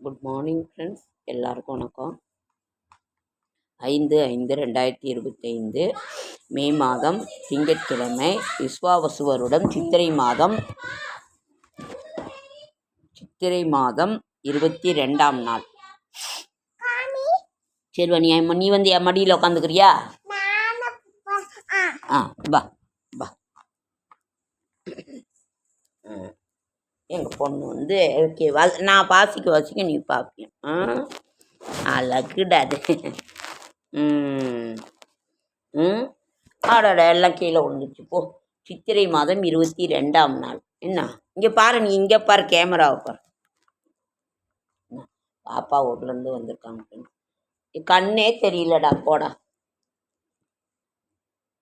Good morning friends, எல்லாருக்கும் வணக்கம். 5/5/2025 மே மாதம் திங்கட்கிழமை, விஸ்வாவசு வருடம் சித்திரை மாதம் 22ஆம் நாள். சரி, நீ வந்து என் மடியில் உட்காந்துக்கிறியா? வா வா. எங்கள் பொண்ணு வந்து ஓகே, நான் வாசிக்க நீ பார்ப்பேன். அழகுடாது. ஆடாட எல்லாம் கீழே விழுந்துச்சு போ. சித்திரை மாதம் 22ஆம் நாள். என்ன இங்கே பாரு, நீ இங்கே பாரு, கேமராவை பாரு. பாப்பா ஊர்லேருந்து வந்திருக்காங்க. கண்ணே தெரியலடா, போடா.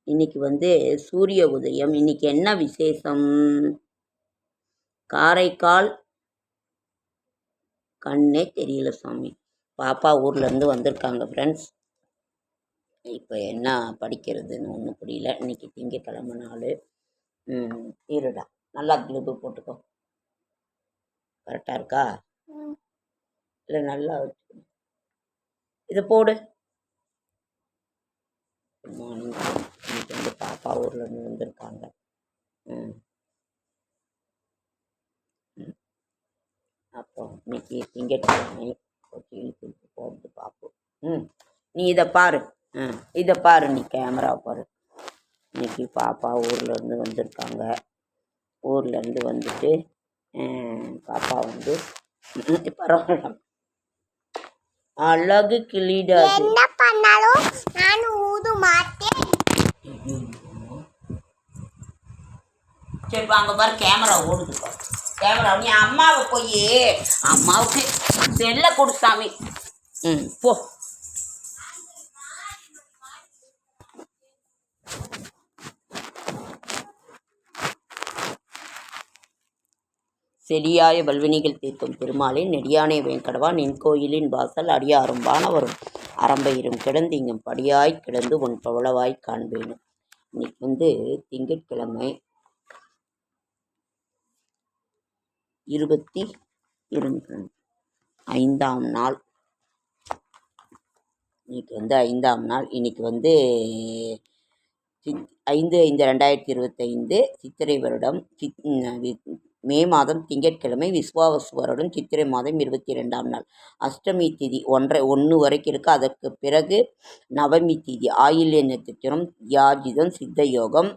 இன்னைக்கு வந்து சூரிய உதயம். இன்னைக்கு என்ன விசேஷம்? காரைக்கால். கண்ணே தெரியல சாமி. பாப்பா ஊர்லேருந்து வந்திருக்காங்க ஃப்ரெண்ட்ஸ். இப்போ என்ன படிக்கிறதுன்னு ஒன்றும் புரியல. இன்னைக்கு திங்கக்கிழமை நாள். இருடா, நல்லா கிளிப்பு போட்டுக்கோ. கரெக்டாக இருக்கா? இல்லை, நல்லா வச்சு இதை போடு. Good morning. இன்னைக்கு வந்து பாப்பா ஊர்லேருந்து வந்திருக்காங்க. அப்போ இன்னைக்கு திங்கட்கிழமை போட்டு பார்ப்போம். நீ இதை பாரு. இதை பாரு, நீ கேமரா பாரு. இன்னைக்கு பாப்பா ஊர்லேருந்து வந்திருக்காங்க. ஊர்லேருந்து வந்துட்டு பாப்பா வந்து பரவாயில்ல, அழகு கிளிடா. என்ன பண்ணாலும் நான் ஊது மாட்டேன். சரி, அங்கே பாரு, கேமரா ஓடுது பாரு. கேமரா நீ அம்மாவுக்கு செல்ல கொடு சாமி. போ. செடியாய வல்வினிகள் தீர்க்கும் திருமாலின் நெடியானே வேங்கடவா, நின் கோயிலின் வாசல் அடியாரும் வானவரும் அரம்பையிரும் கிடந்திங்கும் படியாய் கிடந்து உன் பவளவாய் காண்பேனும். இன்னைக்கு வந்து திங்கட்கிழமை 5ஆம் நாள். இன்னைக்கு வந்து 5ஆம் நாள். இன்னைக்கு வந்து 5/5/2025 சித்திரை வருடம் மே மாதம் திங்கட்கிழமை, விஸ்வாவசு வருடம் சித்திரை மாதம் 22ஆம் நாள். அஷ்டமி திதி 1 வரைக்கும் இருக்குது. அதற்கு பிறகு நவமி திதி, ஆயில்ய நட்சத்திரம், யாஜிதம், சித்த யோகம்,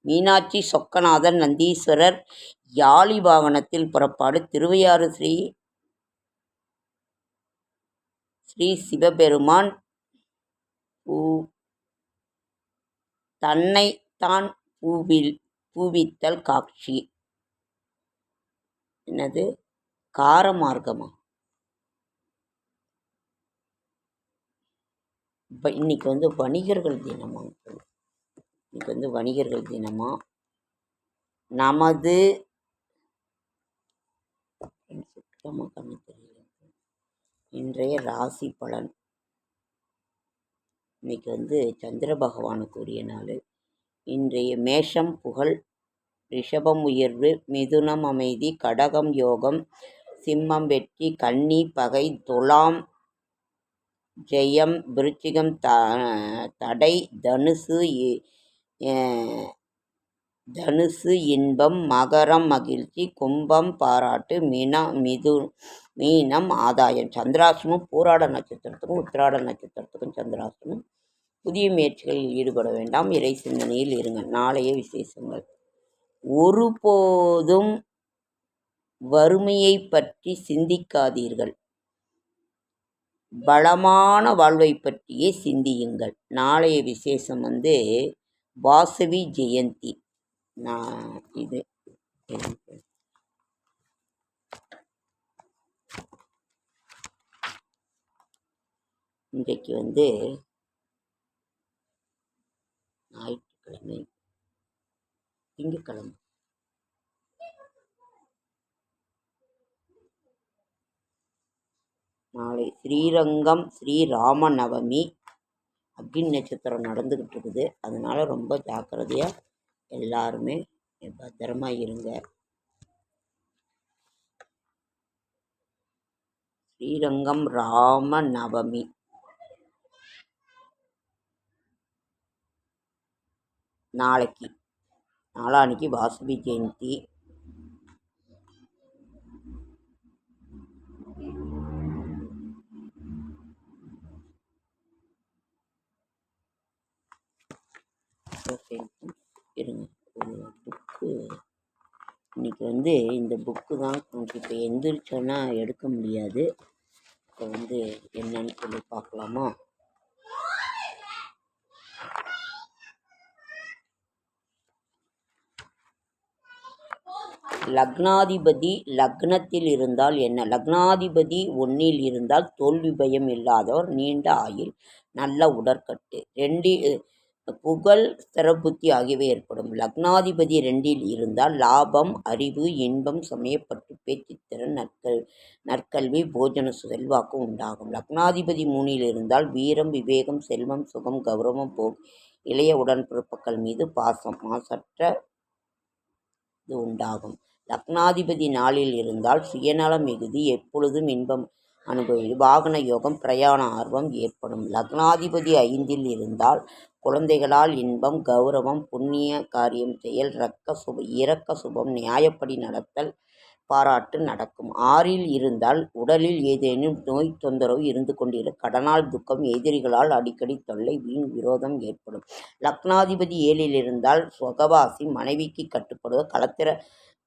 மீனாட்சி சொக்கநாதன் நந்தீஸ்வரர் யாழி வாகனத்தில் புறப்பாடு, திருவையாறு ஸ்ரீ சிவபெருமான் தன்னைத்தான் பூவித்தல் காட்சி. என்னது? காரமார்க்கமா? இன்னைக்கு வந்து வணிகர்கள் தினமா? இன்னைக்கு வந்து வணிகர்கள் தினமா? நமது சுத்தமாக கண்ணு தெரியல. இன்றைய ராசி பலன். இன்னைக்கு வந்து சந்திர பகவானுக்கு உரிய நாள். இன்றைய மேஷம் புகழ், ரிஷபம் உயர்வு, மிதுனம் அமைதி, கடகம் யோகம், சிம்மம் வெற்றி, கன்னி பகை, துலாம் ஜெயம், விருச்சிகம் தடை, தனுசு இன்பம், மகரம் மகிழ்ச்சி, கும்பம் பாராட்டு, மீனம் ஆதாயம். சந்திராஷ்டமம் பூராட நட்சத்திரத்துக்கும் உத்திராட நட்சத்திரத்துக்கும் சந்திராஷ்டமம். புதிய முயற்சிகளில் ஈடுபட வேண்டாம். இறை சிந்தனையில் இருங்க. நாளைய விசேஷங்கள். ஒருபோதும் வறுமையை பற்றி சிந்திக்காதீர்கள். பலமான வாழ்வை பற்றியே சிந்தியுங்கள். நாளைய விசேஷம் வந்து வாசவி ஜெயந்தி. இது இன்றைக்கு வந்து ஞாயிற்றுக்கிழமை, திங்கட்கிழமை. நாளை ஸ்ரீரங்கம் ஸ்ரீராம நவமி. அக்னி நட்சத்திரம் நடந்துக்கிட்டு இருக்குது. அதனால ரொம்ப ஜாக்கிரதையாக எல்லாருமே பத்திரமா இருங்க. ஸ்ரீரங்கம் ராம நவமி. நாளான்னைக்கு வாசுகி ஜெயந்தி. இருங்க, ஒரு புக்கு இன்னைக்கு இந்த புக்கு தான் கொஞ்சம் இப்போ எந்திரிச்சோன்னா எடுக்க முடியாது. இப்போ என்னன்னு சொல்லி பார்க்கலாமா? லக்னாதிபதி லக்னத்தில் இருந்தால் என்ன? லக்னாதிபதி 1 இருந்தால் தோல்வி பயம் இல்லாதவர், நீண்ட ஆயுள், நல்ல உடற்கட்டு, புகழ், ஸ்திரபுத்தி ஆகியவை ஏற்படும். லக்னாதிபதி 2 இருந்தால் லாபம், அறிவு, இன்பம், சமயப்பட்டு, பேச்சுத்திறன், நற்கல்வி, போஜன செல்வாக்கு உண்டாகும். லக்னாதிபதி 3 இருந்தால் வீரம், விவேகம், செல்வம், சுகம், கௌரவம், இளைய உடன்பிறப்புகள் மீது பாசம், மாசற்ற உண்டாகும். லக்னாதிபதி 4 இருந்தால் சுயநல மிகுதி, எப்பொழுதும் இன்பம் அனுபவி, வாகன யோகம், பிரயாண ஆர்வம் ஏற்படும். லக்னாதிபதி 5 இருந்தால் குழந்தைகளால் இன்பம், கௌரவம், புண்ணிய காரியம் செயல், இரக்க சுபம், நியாயப்படி நடத்தல், பாராட்டு நடக்கும். 6 இருந்தால் உடலில் ஏதேனும் நோய் தொந்தரவு இருந்து கொண்டிருக்கும், கடனால் துக்கம், எதிரிகளால் அடிக்கடி தொல்லை, வீண் விரோதம் ஏற்படும். லக்னாதிபதி 7 இருந்தால் சுகவாசி, மனைவிக்கு கட்டுப்படுவது,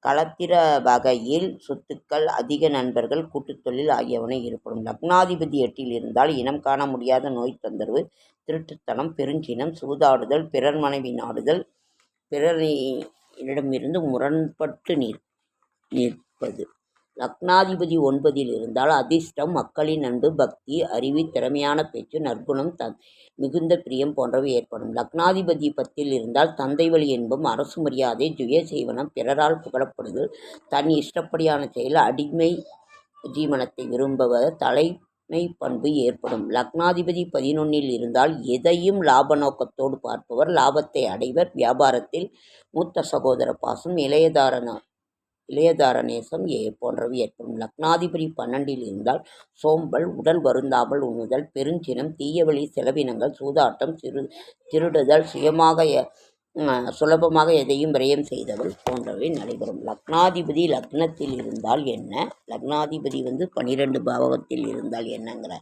களத்திர வகையில் சொத்துக்கள், அதிக நண்பர்கள், கூட்டுத்தொழில் ஆகியவனை ஏற்படும். லக்னாதிபதி 8 இருந்தால் இனம் காண முடியாத நோய் தொந்தரவு, திருட்டுத்தனம், பெருஞ்சினம், சூதாடுதல், பிறர் மனைவி நாடுதல், பிறரிடமிருந்து முரண்பட்டு நிற்பது. லக்னாதிபதி 9 இருந்தால் அதிர்ஷ்டம், மக்களின் அன்பு, பக்தி, அறிவு, திறமையான பேச்சு, நற்குணம், மிகுந்த பிரியம் போன்றவை ஏற்படும். லக்னாதிபதி 10 இருந்தால் தந்தை வழி இன்பம், அரசு மரியாதை, சுய செய்வனம், பிறரால் புகழப்படுதல், தன் இஷ்டப்படியான செயல், அடிமை ஜீவனத்தை விரும்புவது, தலைமை பண்பு ஏற்படும். லக்னாதிபதி 11 இருந்தால் எதையும் லாப நோக்கத்தோடு பார்ப்பவர், லாபத்தை அடைவர், வியாபாரத்தில் மூத்த சகோதர பாசம், இளையதார நேசம் போன்றவை ஏற்படும். லக்னாதிபதி 12 இருந்தால் சோம்பல், உடல் வருந்தாமல் உண்ணுதல், பெருஞ்சினம், தீயவழி செலவினங்கள், சூதாட்டம், திருடுதல், சுலபமாக எதையும் விரயம் செய்தவள் போன்றவை நடைபெறும். லக்னாதிபதி லக்னத்தில் இருந்தால் என்ன? லக்னாதிபதி 12 பாவகத்தில் இருந்தால் என்னங்கிற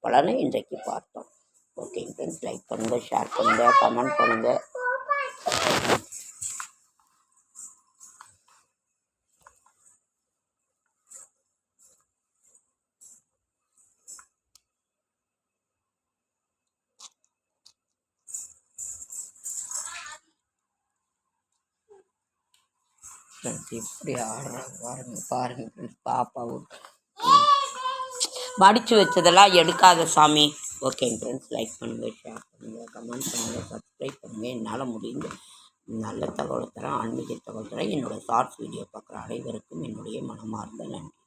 பலனை இன்றைக்கு பார்த்தோம். ஓகே ஃப்ரெண்ட்ஸ், லைக் பண்ணுங்கள், ஷேர் பண்ணுங்கள், கமெண்ட் பண்ணுங்கள். எப்படி ஆடுறாங்க பாருங்க ஃப்ரெண்ட்ஸ். பாப்பாவும் மடித்து வச்சதெல்லாம் எடுக்காத சாமி. ஓகேங்க ஃப்ரெண்ட்ஸ், லைக் பண்ணுங்கள், ஷேர் பண்ணுங்கள், கமெண்ட் பண்ணுங்கள், சப்ஸ்கிரைப் பண்ணுங்கள். என்னால் முடிந்த நல்ல தகவல் தரேன், ஆன்மீக தகவல் தரேன். என்னோடய ஷார்ட்ஸ் வீடியோ பார்க்குற அனைவருக்கும் என்னுடைய மனமார்ந்த நன்றி.